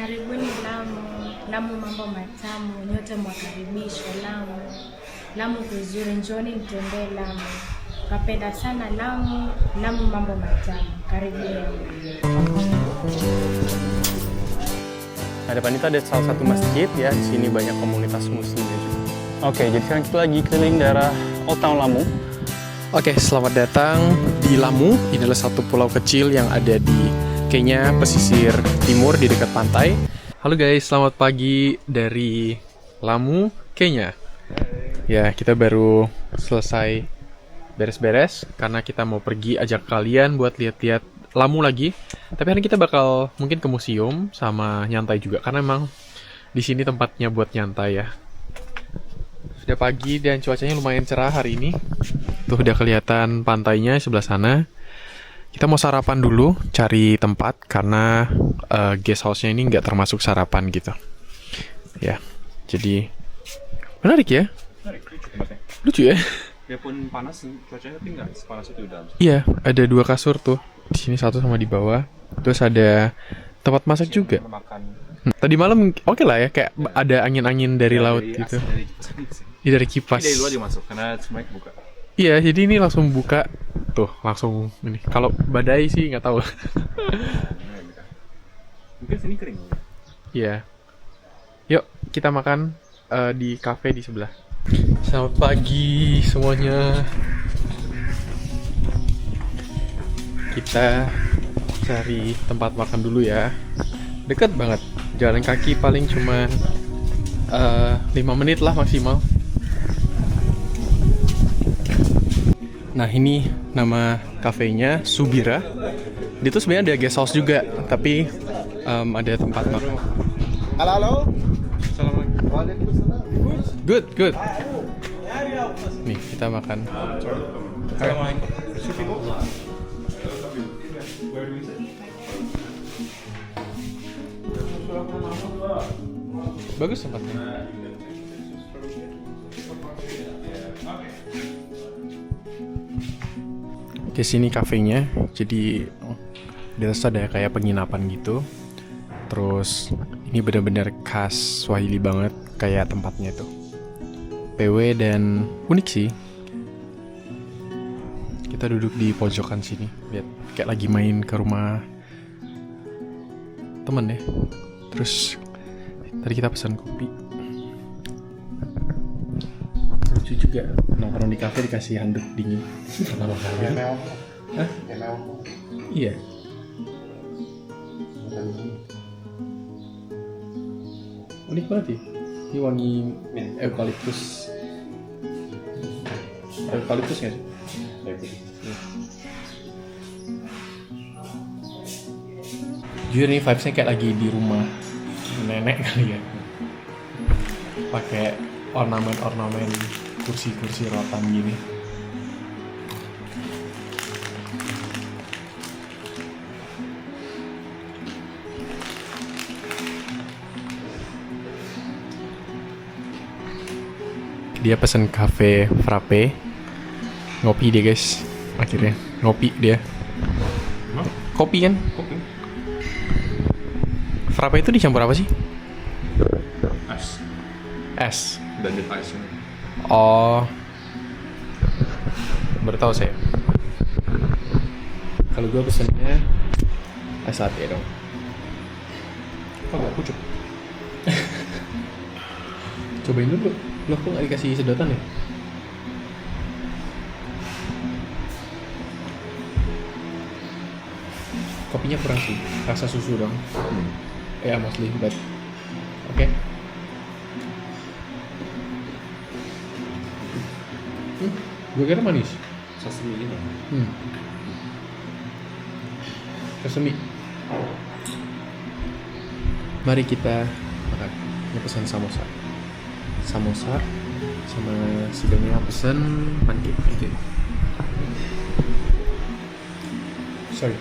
Karibuni Lamu. Lamu mambo matamu, nyote mwakaribishwa Lamu. Lamu kuzuri, njooni mtembee Lamu. Kapenda sana Lamu. Lamu mambo matamu. Karibuni. Nah, depan itu ada salah satu masjid ya. Di sini banyak komunitas muslimnya juga. Oke, jadi sekarang kita lagi keliling daerah Old Town Lamu. Oke, selamat datang di Lamu. Ini adalah satu pulau kecil yang ada di Kenya, pesisir timur di dekat pantai. Halo guys, selamat pagi dari Lamu, Kenya. Ya, kita baru selesai beres-beres karena kita mau pergi ajak kalian buat lihat-lihat Lamu lagi. Tapi hari ini kita bakal mungkin ke museum sama nyantai juga karena emang di sini tempatnya buat nyantai ya. Sudah pagi dan cuacanya lumayan cerah hari ini. Tuh udah kelihatan pantainya sebelah sana. Kita mau sarapan dulu, cari tempat karena guest house-nya ini nggak termasuk sarapan gitu. Ya, jadi menarik ya. Menarik, lucu tempatnya. Lucu ya. Biarpun panas, cuacanya tapi nggak sepanas itu di dalam. Iya, ada 2 kasur tuh. Di sini satu sama di bawah. Terus ada tempat masak juga. Makan. Tadi malam oke lah ya, kayak ada angin-angin dari laut gitu. Dari kipas. Dari luar juga masuk karena semuanya kebuka. Iya, jadi ini langsung buka. Tuh, langsung ini. Kalau badai sih nggak tahu. Mungkin sini kering. Iya. Yuk, kita makan di cafe di sebelah. Selamat pagi semuanya. Kita cari tempat makan dulu ya. Deket banget. Jalan kaki paling cuma 5 menit lah maksimal. Nah, ini nama kafenya Subira. Dia tuh sebenarnya ada guest house juga, tapi ada tempat makan. Halo. Assalamualaikum. Waalaikumsalam. Good. Nih, kita makan. Bagus tempatnya. Di sini kafenya, jadi di atas ada kayak penginapan gitu. Terus ini benar-benar khas Swahili banget kayak tempatnya tuh. PW dan unik sih. Kita duduk di pojokan sini, lihat kayak lagi main ke rumah temen deh. Terus tadi kita pesan kopi. Lucu juga nongkrong di kafe dikasih handuk dingin pertama kali. Hah? Iya. Unik banget ya. Ini wangi eukaliptus. Eukaliptus nggak sih? Jujur nih vibes-nya kayak lagi di rumah nenek kali ya. Pakai ornamen-ornamen kursi-kursi rotan gini. Dia pesen cafe frappe. Ngopi dia guys. Akhirnya ngopi dia. Kopi kan? Kopi. Frappe itu dicampur apa sih? Es. Dan di ice. Oh. Baru tahu saya. Kalau gue pesennya es latte dong. Kok gak pucuk? Cobain dulu. Loh, kok gak dikasih sedotan ya? Kopinya kurang sih, rasa susu dong. Ya, mostly, but oke. Gue kira manis. Sashimi ini. Sesemi. Mari kita makan. Ini pesan samosa. Samosa sama sidangnya pesan pancake gitu. Sorry,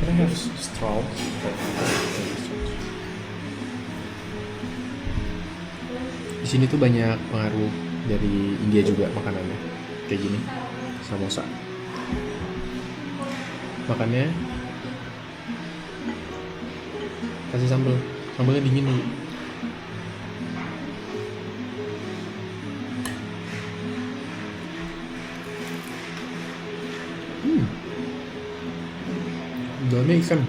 can I have straw? Di sini tuh banyak pengaruh dari India juga makanannya. Kayak gini, samosa. Makannya kasih sambal. Sambalnya dingin dulu. Dalamnya ikan.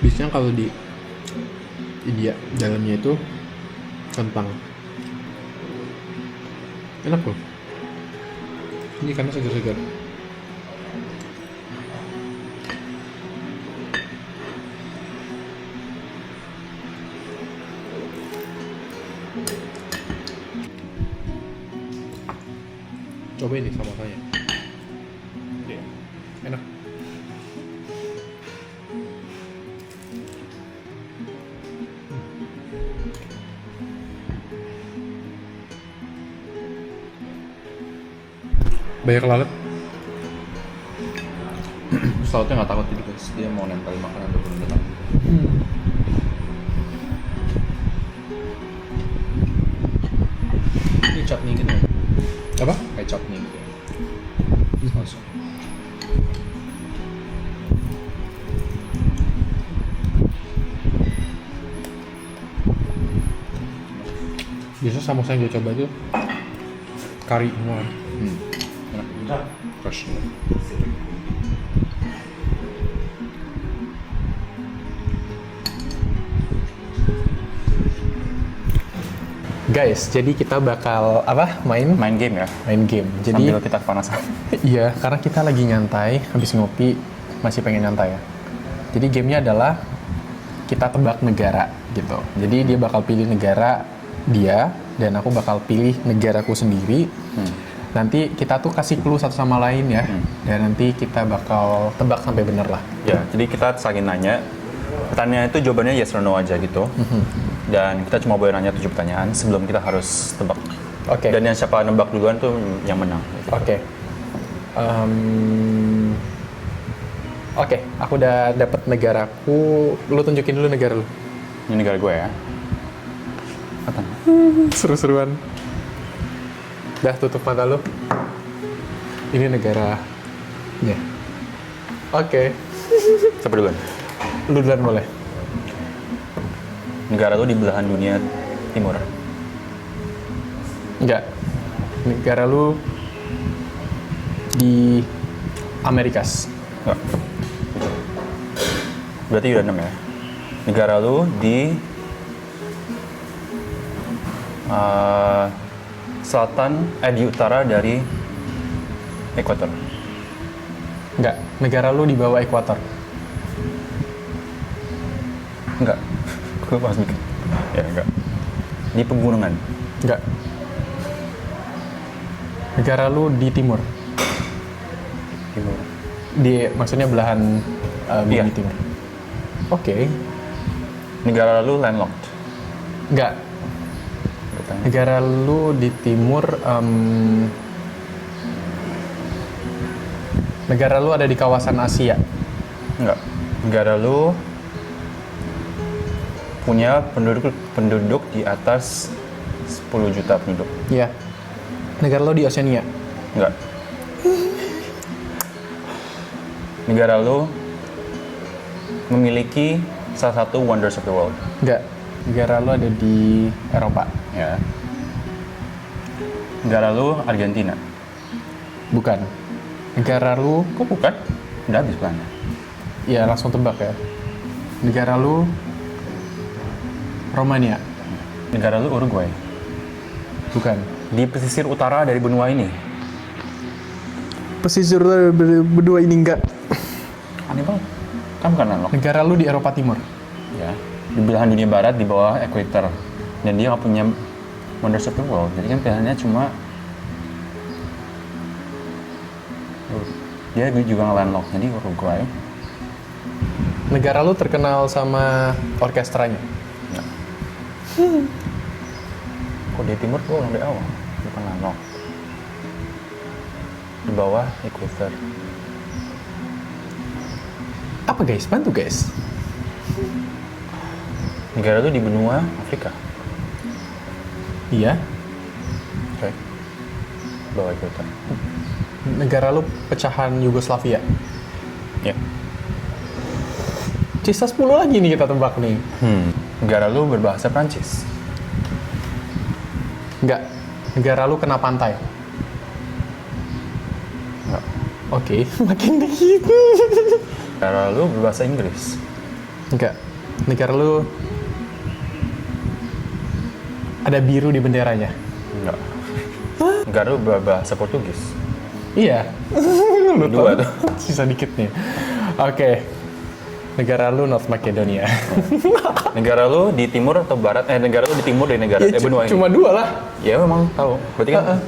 Biasanya kalau di India dalamnya itu kentang. Enak loh. Ini ikannya segar-segar. Coba ini sama saya. Enak. Banyak lalat. Lautnya nggak takut jadi guys, dia mau nempel makanan bener-bener. Ini chutney gitu ya? Apa? Kayak chutney gitu ya? Langsung. Biasa samosa yang gue coba itu kari semua. Enak. Fresh. Guys, jadi kita bakal apa? Main game ya? main game. Jadi Sambil kita kepanasan. iya, karena kita lagi nyantai, habis ngopi, masih pengen nyantai ya. Jadi gamenya adalah kita tebak negara gitu. Jadi dia bakal pilih negara dia, dan aku bakal pilih negaraku sendiri. Nanti kita tuh kasih clue satu sama lain ya, dan nanti kita bakal tebak sampai bener lah. Ya, jadi kita saling nanya. Pertanyaan itu jawabannya yes or no aja gitu. Dan kita cuma boleh nanya 7 pertanyaan sebelum kita harus tebak. Oke. Dan yang siapa nebak duluan tuh yang menang. Oke. Oke, aku udah dapet negaraku. Lu tunjukin dulu negara lu. Ini negara gue ya. Apa? Seru-seruan. Dah, tutup mata lu. Ini negaranya. Oke. Siapa duluan? Lu duluan boleh. Negara lu di belahan dunia timur. Enggak. Negara lu di Amerikas. Enggak. Berarti udah 6 ya. Negara lu di di utara dari ekuator. Enggak. Negara lu di bawah ekuator. Enggak. Gue pas mikir. Ya enggak. Di pegunungan. Enggak. Negara lu di timur. Timur. Maksudnya belahan bumi Iya. timur. Oke. Negara lu landlocked. Enggak. Bertanya. Negara lu di timur. Negara lu ada di kawasan Asia. Enggak. Negara lu punya penduduk di atas 10 juta penduduk. Iya. Negara lu di Oceania. Enggak. Negara lu memiliki salah satu wonders of the world. Enggak. Negara lu ada di Eropa. Ya. Negara lu Argentina. Bukan. Negara lu, Kok bukan? Udah habis plannya. ya langsung tebak ya. Negara lu Romania. Negara lu Uruguay. Bukan. Di pesisir utara dari benua ini. Pesisir berdua ini enggak. Aneh banget. Kan bukan landlocked. Negara lu di Eropa Timur. Ya. Di belahan dunia barat di bawah ekuator. Dan dia nggak punya wonders of the world. Jadi kan pilihannya cuma dia juga landlocked. Jadi Uruguay. Negara lu terkenal sama orkestranya. Enggak. Kok di timur tuh dari awal, bukan landlocked. Di bawah ekuator. Apa guys? Bantu guys. Negara itu di benua Afrika. Iya. Oke. Bawah ekuator. Negara lu pecahan Yugoslavia. Ya. Sisa 10 lagi nih kita tebak nih. Negara lu berbahasa Prancis. Enggak. Negara lu kena pantai. Enggak. Oke, makin dikit. Negara lu berbahasa Inggris. Enggak. Negara lu ada biru di benderanya. Enggak. Negara lu berbahasa Portugis. Iya. Lu Dua tahu. tuh. Sisa dikit nih. Oke. Negara lu North Macedonia. Negara lu di timur atau barat? Negara lu di timur dari negara benua ini. Cuma 2 lah. Ya memang tahu. Berarti kan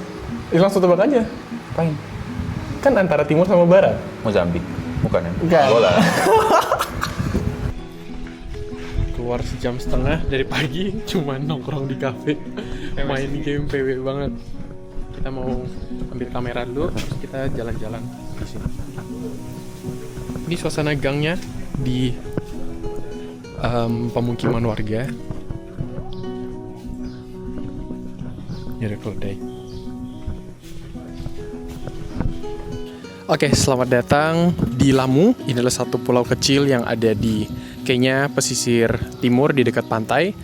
Langsung tebak aja. apain? Kan antara timur sama barat. Mozambik. Bukan ya? Enggak. Bola. Keluar sejam setengah dari pagi cuma nongkrong di kafe main game PW banget. Kita mau ambil kamera dulu terus kita jalan-jalan di sini. Ini suasana gangnya di pemukiman warga. Miracle Day. Oke, selamat datang di Lamu. Ini adalah satu pulau kecil yang ada di Kenya, pesisir timur di dekat pantai.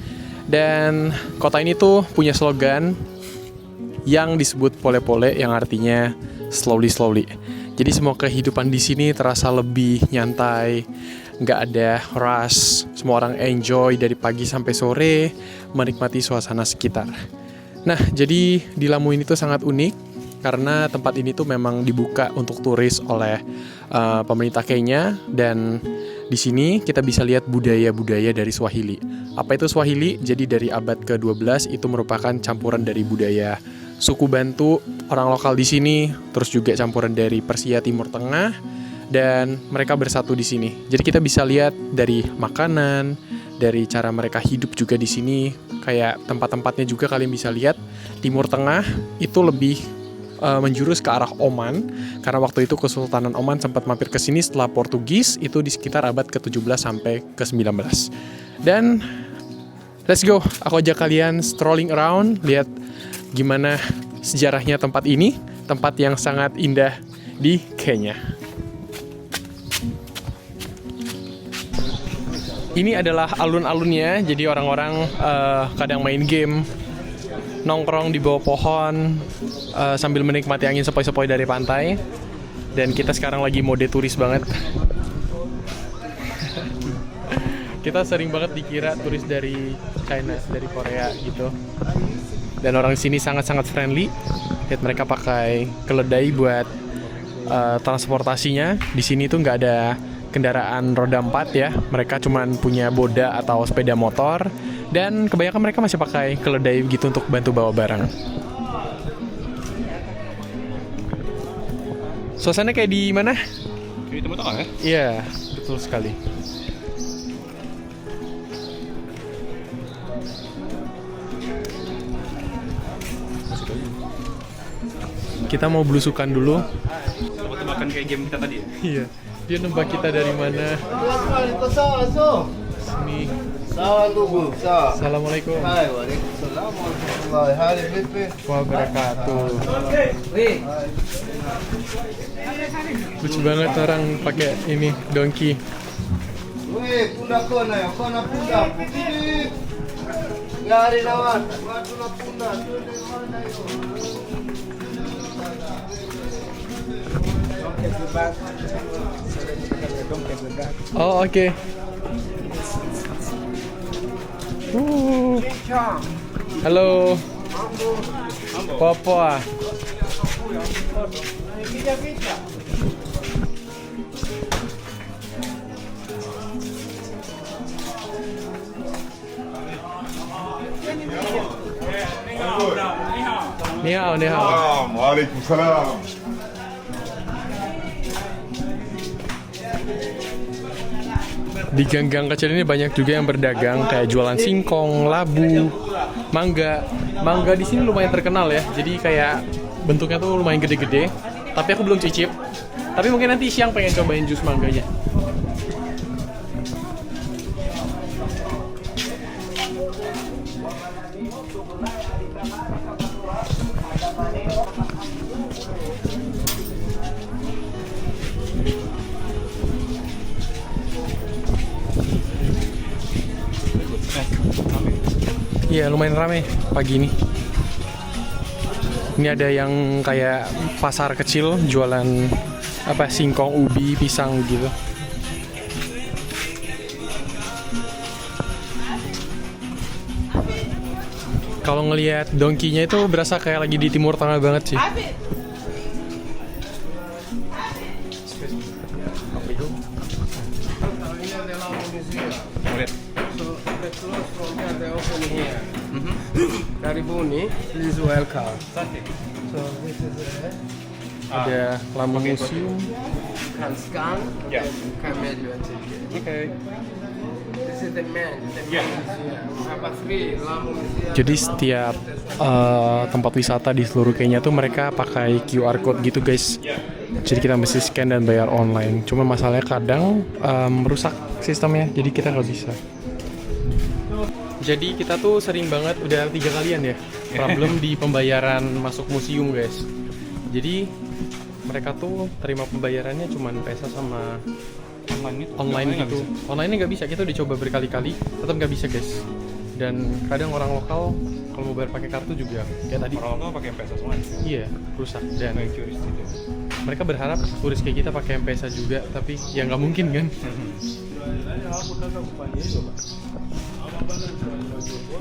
Dan kota ini tuh punya slogan yang disebut pole-pole yang artinya slowly. Jadi semua kehidupan di sini terasa lebih nyantai, nggak ada rush. Semua orang enjoy dari pagi sampai sore, menikmati suasana sekitar. Nah, jadi di Lamu ini tuh sangat unik karena tempat ini tuh memang dibuka untuk turis oleh pemerintah Kenya, dan di sini kita bisa lihat budaya-budaya dari Swahili. Apa itu Swahili? Jadi dari abad ke-12 itu merupakan campuran dari budaya suku Bantu, orang lokal di sini, terus juga campuran dari Persia Timur Tengah, dan mereka bersatu di sini. Jadi kita bisa lihat dari makanan, dari cara mereka hidup juga di sini, kayak tempat-tempatnya juga kalian bisa lihat. Timur Tengah itu lebih menjurus ke arah Oman, karena waktu itu Kesultanan Oman sempat mampir ke sini setelah Portugis, itu di sekitar abad ke-17 sampai ke-19. Dan let's go, aku ajak kalian strolling around, lihat gimana sejarahnya tempat ini, tempat yang sangat indah di Kenya. Ini adalah alun-alunnya, jadi orang-orang kadang main game, nongkrong di bawah pohon sambil menikmati angin sepoi-sepoi dari pantai. Dan kita sekarang lagi mode turis banget. Kita sering banget dikira turis dari China, dari Korea gitu. Dan orang sini sangat-sangat friendly. Lihat mereka pakai keledai buat transportasinya. Di sini tuh nggak ada kendaraan roda 4 ya. Mereka cuman punya boda atau sepeda motor. Dan kebanyakan mereka masih pakai keledai gitu untuk bantu bawa barang. Suasana kayak di mana? Di Timur Tengah ya? Iya, betul sekali. Kita mau belusukan dulu. Tebak-tebakan kayak game kita tadi ya? Iya. Dia nembak kita dari mana? Sini. Sawa ndugu, sawa. Assalamualaikum Hai, waalaikumsalam warahmatullahi. Hali vipi? wabarakatuh. Lucu banget orang pakai ini donkey. Weh, punda kona ya, kona punda. Ini gari lawan, watu na punda. Oh, oke. Halo. Popo. Ni hao. Waalaikumsalam. Di gang-gang kecil ini banyak juga yang berdagang kayak jualan singkong, labu, mangga. Mangga di sini lumayan terkenal ya. Jadi kayak bentuknya tuh lumayan gede-gede. Tapi aku belum cicip. Tapi mungkin nanti siang pengen cobain jus mangganya. Iya, lumayan rame pagi ini. Ini ada yang kayak pasar kecil jualan apa singkong, ubi, pisang gitu. Kalau ngelihat donkinya itu berasa kayak lagi di Timur Tengah banget sih. Karibuni, please welcome. So this is Ada Lamu Museum. can scan. Yeah. You can measure and take it. Okay. This is the main museum. We have a three Lamu museum. Jadi setiap tempat wisata di seluruh Kenya tuh mereka pakai QR code gitu guys. Jadi kita mesti scan dan bayar online. Cuma masalahnya kadang merusak sistemnya, jadi kita nggak bisa. Jadi kita tuh sering banget, udah 3 kalian ya, problem di pembayaran masuk museum guys. Jadi mereka tuh terima pembayarannya cuma Pesa sama online gitu. Online nggak bisa, kita udah coba berkali-kali, tetap nggak bisa guys. Dan kadang orang lokal kalau mau bayar pakai kartu juga kayak tadi. Orang lokal pakai Pesa semua. Iya, rusak. Dan Curious itu. mereka berharap turis kayak kita pakai M-Pesa juga, tapi ya nggak mungkin kan.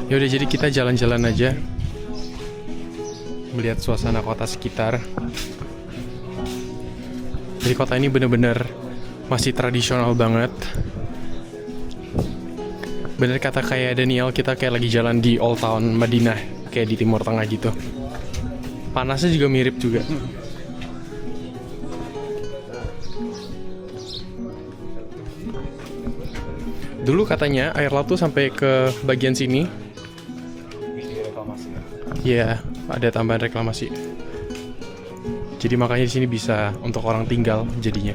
Yaudah, jadi kita jalan-jalan aja melihat suasana kota sekitar. Jadi kota ini bener-bener masih tradisional banget. Bener kata kayak Daniel, kita kayak lagi jalan di Old Town Madinah, kayak di Timur Tengah gitu. Panasnya juga mirip juga. Dulu katanya air laut tuh sampai ke bagian sini. Iya, ada tambahan reklamasi. Jadi makanya di sini bisa untuk orang tinggal jadinya.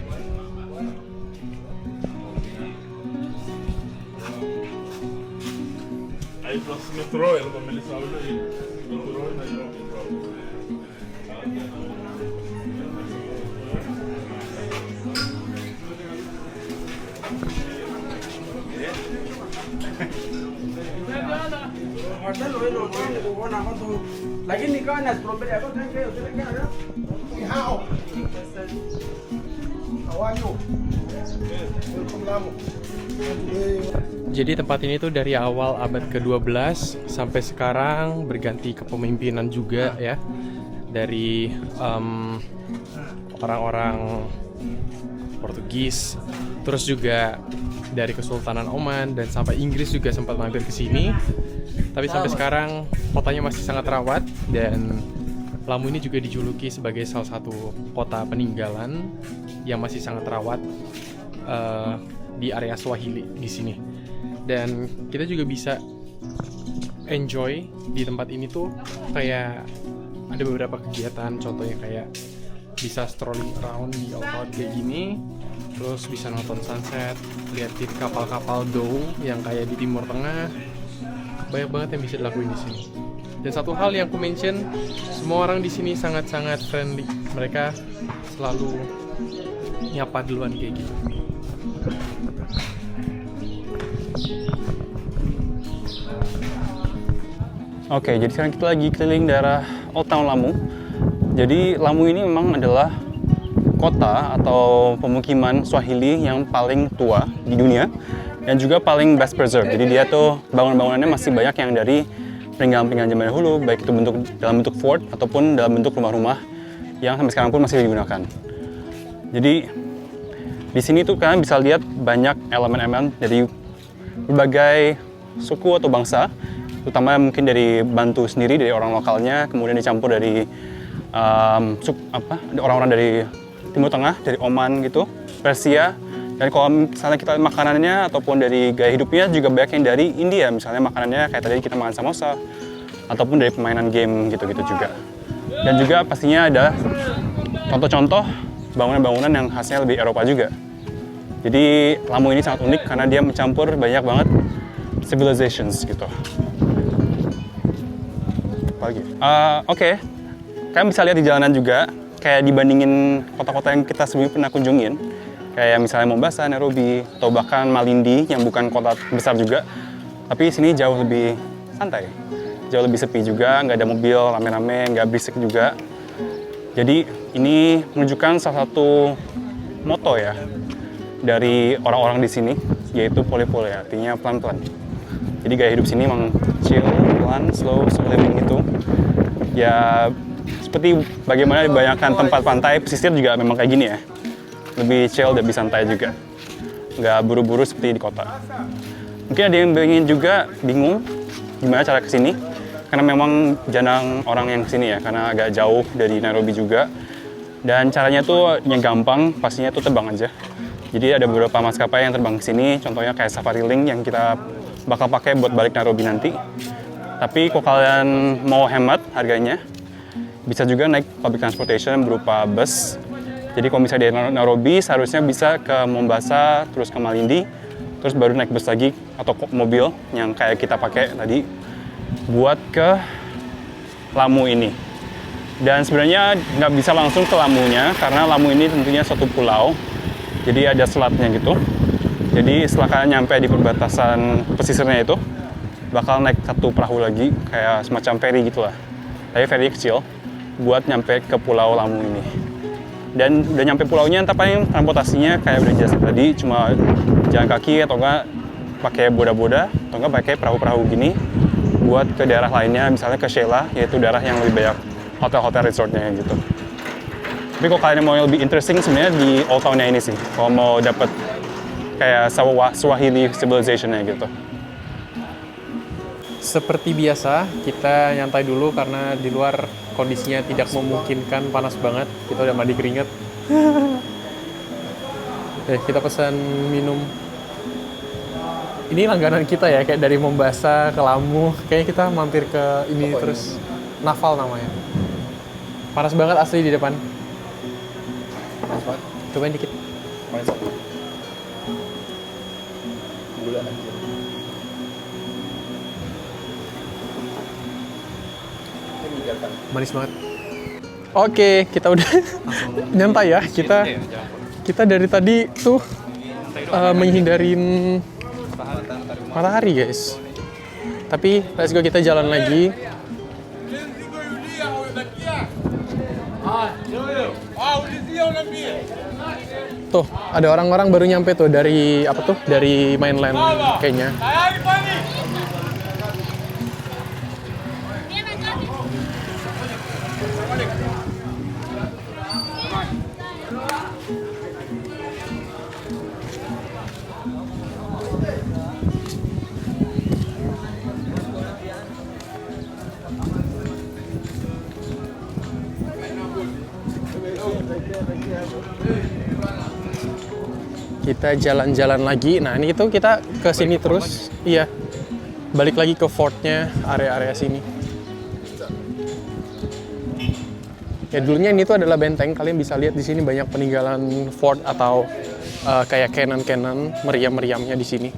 Jadi tempat ini tuh dari awal abad ke-12 sampai sekarang berganti kepemimpinan juga ya. Dari orang-orang Portugis, terus juga dari Kesultanan Oman, dan sampai Inggris juga sempat mampir ke sini. Tapi sampai sekarang kotanya masih sangat rawat, dan Lamu ini juga dijuluki sebagai salah satu kota peninggalan yang masih sangat rawat di area Swahili di sini. Dan kita juga bisa enjoy di tempat ini tuh kayak ada beberapa kegiatan, contohnya kayak bisa strolling around di outdoor kayak gini, terus bisa nonton sunset, liatin kapal-kapal dong yang kayak di Timur Tengah. Banyak banget yang bisa dilakuin di sini. Dan satu hal yang aku mention, semua orang di sini sangat-sangat friendly. Mereka selalu nyapa duluan kayak gitu. Oke, jadi sekarang kita lagi keliling daerah Old Town Lamu. Jadi Lamu ini memang adalah kota atau pemukiman Swahili yang paling tua di dunia dan juga paling best preserved. Jadi dia tuh bangunan-bangunannya masih banyak yang dari peninggalan-peninggalan zaman dahulu, baik itu dalam bentuk fort ataupun dalam bentuk rumah-rumah yang sampai sekarang pun masih digunakan. Jadi di sini tuh kalian bisa lihat banyak elemen-elemen dari berbagai suku atau bangsa, terutama mungkin dari Bantu sendiri, dari orang lokalnya, kemudian dicampur dari orang-orang dari Timur Tengah, dari Oman gitu, Persia. Dan kalau misalnya kita makanannya ataupun dari gaya hidupnya juga banyak yang dari India, misalnya makanannya kayak tadi kita makan samosa, ataupun dari permainan game gitu-gitu juga. Dan juga pastinya ada contoh-contoh bangunan-bangunan yang khasnya lebih Eropa juga. Jadi Lamu ini sangat unik karena dia mencampur banyak banget civilizations gitu. Oke. Kalian bisa lihat di jalanan juga, kayak dibandingin kota-kota yang kita sebelumnya pernah kunjungin, kayak misalnya Mombasa, Nairobi, atau bahkan Malindi yang bukan kota besar juga, Tapi sini jauh lebih santai, jauh lebih sepi juga, nggak ada mobil rame-rame, nggak berisik juga. Jadi ini menunjukkan salah satu moto ya dari orang-orang di sini, yaitu pole-pole, artinya pelan-pelan. Jadi gaya hidup sini memang chill, pelan, slow living gitu. Ya seperti bagaimana dibayangkan tempat pantai pesisir juga memang kayak gini ya. Lebih chill, lebih santai juga. Nggak buru-buru seperti di kota. Mungkin ada yang juga bingung gimana cara kesini. Karena memang jarang orang yang kesini ya, karena agak jauh dari Nairobi juga. Dan caranya tuh yang gampang, pastinya tuh terbang aja. Jadi ada beberapa maskapai yang terbang ke sini, contohnya kayak Safari Link yang kita bakal pakai buat balik Nairobi nanti. Tapi kalau kalian mau hemat harganya, bisa juga naik public transportation berupa bus. Jadi kalau misalnya dari Nairobi, seharusnya bisa ke Mombasa, terus ke Malindi, terus baru naik bus lagi atau mobil yang kayak kita pakai tadi buat ke Lamu ini. Dan sebenarnya nggak bisa langsung ke Lamunya, karena Lamu ini tentunya suatu pulau, jadi ada selatnya gitu. Jadi setelah kalian nyampe di perbatasan pesisirnya itu, bakal naik satu perahu lagi, kayak semacam ferry gitu lah. Tapi ferry kecil, buat nyampe ke Pulau Lamu ini. Dan udah nyampe pulaunya, entah paling transportasinya kayak udah jelasin tadi, cuma jalan kaki atau enggak pakai boda-boda, atau enggak pakai perahu-perahu gini, buat ke daerah lainnya, misalnya ke Shela, yaitu daerah yang lebih banyak hotel-hotel resortnya gitu. Tapi kalau kalian mau yang lebih interesting sebenarnya di Old Town-nya ini sih, kalau mau dapet kayak Swahili civilization-nya gitu. Seperti biasa, kita nyantai dulu karena di luar kondisinya tidak memungkinkan, panas banget. Kita udah mandi keringet. Kita pesan minum. Ini langganan kita ya, kayak dari Mombasa ke Lamu. Kayaknya kita mampir ke ini terus. Naval namanya. Panas banget asli di depan. Panas banget. Cobain dikit. Panas banget. Gula aja. Manis banget. Oke, kita udah nyantai ya. Kita dari tadi tuh menghindarin matahari guys. Tapi let's go, kita jalan lagi. Tuh, ada orang-orang baru nyampe tuh dari apa tuh? Dari mainland kayaknya. Kita jalan-jalan lagi. Nah, ini itu kita ke sini terus. Iya. Balik lagi ke fortnya, area-area sini. Ya, dulunya ini tuh adalah benteng. Kalian bisa lihat di sini banyak peninggalan fort atau kayak cannon-cannon, meriam-meriamnya di sini.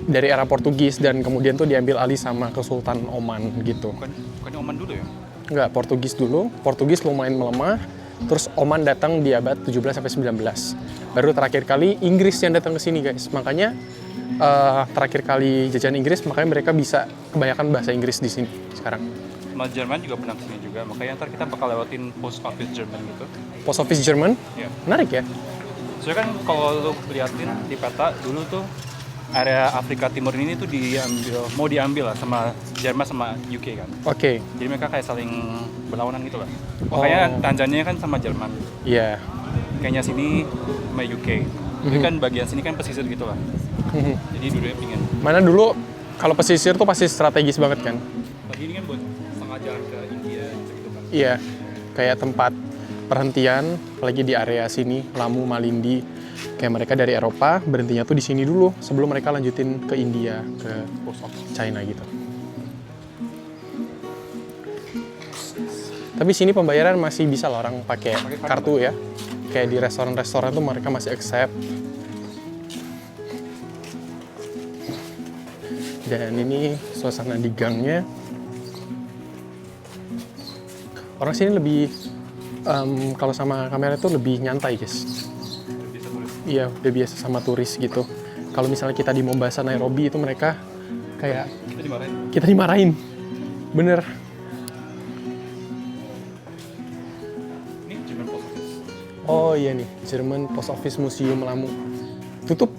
Dari era Portugis dan kemudian tuh diambil alih sama Kesultanan Oman gitu. Bukannya Oman dulu ya? Enggak, Portugis dulu. Portugis lumayan melemah. Terus Oman datang di abad 17 sampai 19. Baru terakhir kali Inggris yang datang ke sini, guys. Makanya terakhir kali jajahan Inggris, makanya mereka bisa kebanyakan bahasa Inggris di sini sekarang. Sama Jerman juga pernah kesini juga, makanya ntar kita bakal lewatin post office Jerman gitu. Post office Jerman? Iya. Menarik ya? Soalnya kan kalau lu liatin di peta dulu tuh area Afrika Timur ini tuh mau diambil lah sama Jerman sama UK kan. Oke. Jadi mereka kayak saling berlawanan gitu lah. Makanya Tanzania kan sama Jerman. Iya. Kayaknya sini sama UK. Jadi kan bagian sini kan pesisir gitu lah. Jadi dulu pingin. Mana dulu kalau pesisir tuh pasti strategis banget kan? Lagi ini kan buat setengah jalan ke India gitu kan. Iya. Kayak tempat perhentian, apalagi di area sini, Lamu, Malindi. Kayak mereka dari Eropa, berhentinya tuh di sini dulu sebelum mereka lanjutin ke India, ke China gitu. Tapi sini pembayaran masih bisa lah orang pakai kartu ya. Kayak di restoran-restoran tuh mereka masih accept. Dan ini suasana di gangnya. Orang sini lebih, kalau sama kamera tuh lebih nyantai guys. Iya, udah biasa sama turis gitu. Kalau misalnya kita di Mombasa, Nairobi itu mereka kayak Kita dimarahin. Bener. Ini German Post Office. Oh iya nih, German Post Office Museum Lamu. Tutup.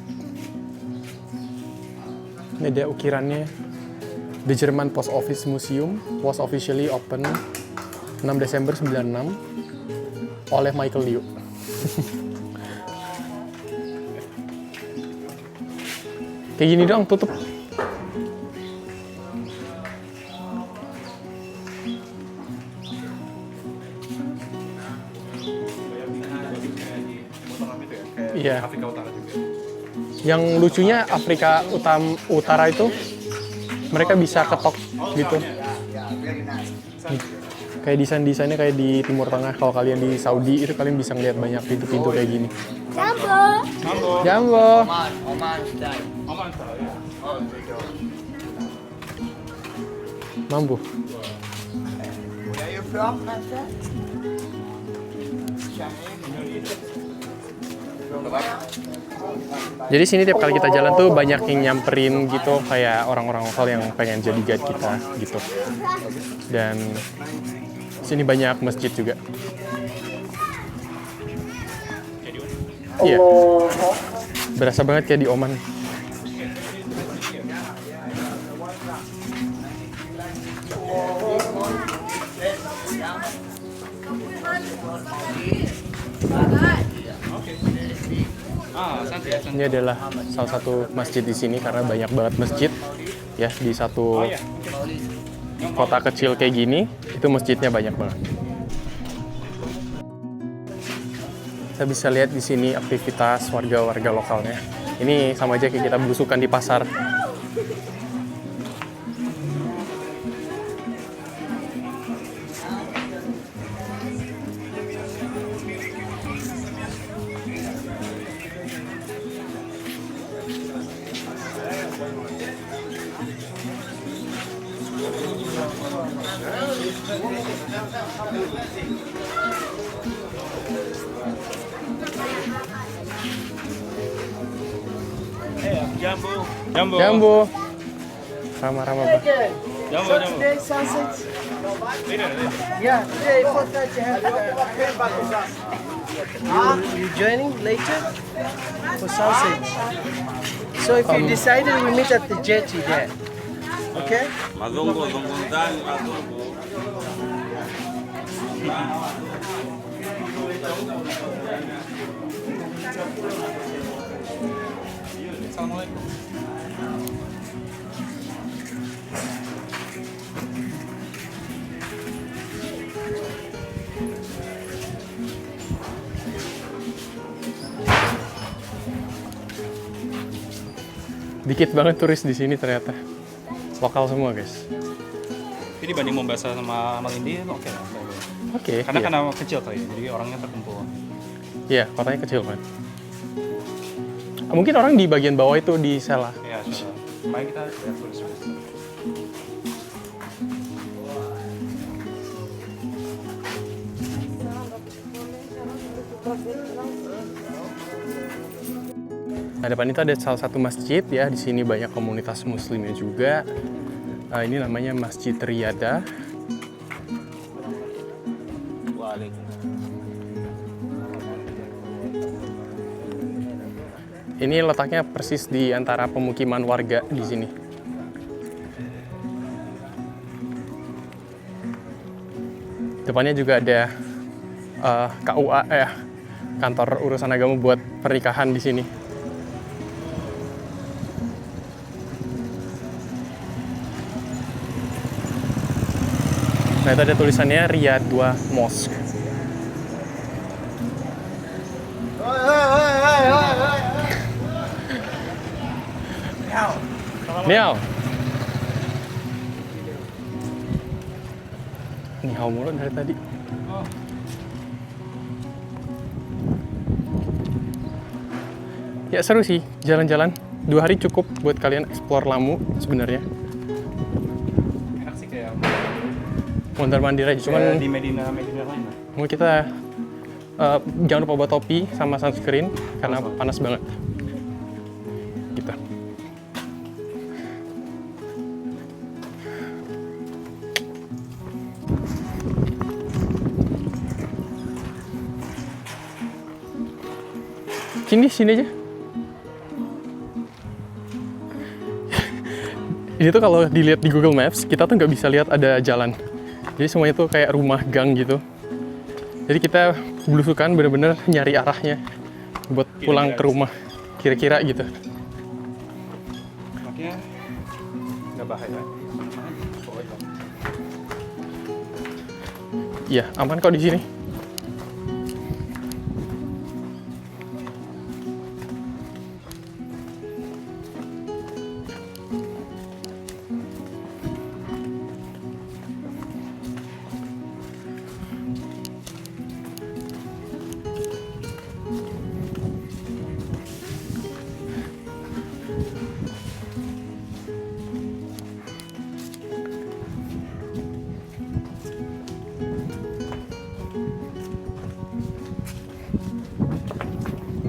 Ini ada ukirannya. The German Post Office Museum was officially open 6 Desember 96 oleh Michael Liu. Kayak gini dong, tutup. Iya. Afrika Utara juga. Yang lucunya Afrika Utara itu mereka bisa ketok gitu. Kayak desainnya kayak di Timur Tengah. Kalau kalian di Saudi itu kalian bisa ngeliat banyak pintu-pintu kayak gini. Jambo. Oman style. Mambu. Where are you from, Master? Jadi sini tiap kali kita jalan tuh banyak yang nyamperin gitu, kayak orang-orang lokal yang pengen jadi guide kita gitu. Dan sini banyak masjid juga. Iya. Berasa banget kayak di Oman. Ini adalah salah satu masjid di sini karena banyak banget masjid ya di satu kota kecil kayak gini, itu masjidnya banyak banget. Kita bisa lihat di sini aktivitas warga-warga lokalnya. Ini sama aja kayak kita belusukan di pasar. Jambu. Rama-rama Pak. Jambu. Sausage. Yeah, today 4:30 you joining later for sausage. So if you decided, we meet at the jetty there. Okay? Assalamualaikum. Dikit banget turis di sini ternyata. Lokal semua, guys. Ini dibanding Mombasa sama Malindi, oke lah. Oke. Karena kecil kali ya, jadi orangnya terkumpul. Iya, kotanya kecil kan. Mungkin orang di bagian bawah itu di Sela. Iya, makanya kita lihat turis. Nah, depan itu ada salah satu masjid ya. Di sini banyak komunitas muslimnya juga. Ini namanya Masjid Riyada. Ini letaknya persis di antara pemukiman warga di sini. Depannya juga ada KUA ya, kantor urusan agama buat pernikahan di sini. Nah, itu ada tulisannya Riyadh 2 Mosque. Niao. Niao mulu dari tadi. Ya seru sih jalan-jalan. 2 hari cukup buat kalian explore Lamu sebenarnya. Enak sih kayak Mondar-mandir aja, cuman di Medina lain lah. mau kita jangan lupa bawa topi sama sunscreen karena panas banget. gitu. Sini aja. Ini tuh kalau dilihat di Google Maps, kita tuh nggak bisa lihat ada jalan. Jadi semuanya tuh kayak rumah gang gitu. Jadi kita belusukan bener-bener nyari arahnya buat pulang ke rumah. Kira-kira gitu. Makanya nggak bahaya. Iya, aman kok di sini.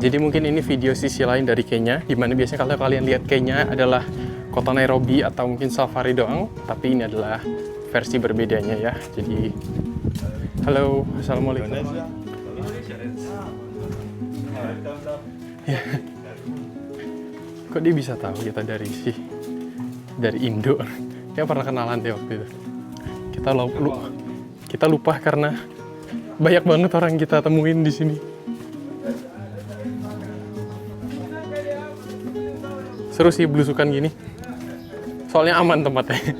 Jadi mungkin ini video sisi lain dari Kenya, dimana biasanya kalau kalian lihat Kenya adalah kota Nairobi atau mungkin safari doang, tapi ini adalah versi berbedanya ya. Jadi, halo, assalamualaikum. Ya. Kok dia bisa tahu kita dari Indo? Kayak pernah kenalan deh waktu itu. Kita lupa karena banyak banget orang kita temuin di sini. Seru sih belusukan gini. Soalnya aman tempatnya.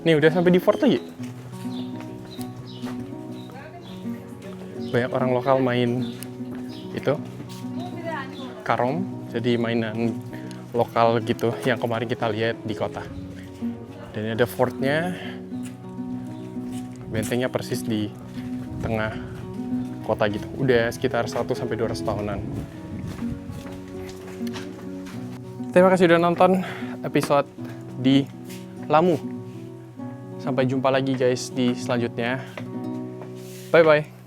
Nih udah sampai di fort lagi. Banyak orang lokal main itu karom, jadi mainan lokal gitu yang kemarin kita lihat di kota. Dan ini ada fortnya. Bentengnya persis di tengah kota gitu. Udah sekitar 100-200 tahunan. Terima kasih udah nonton episode di Lamu. Sampai jumpa lagi guys di selanjutnya. Bye-bye.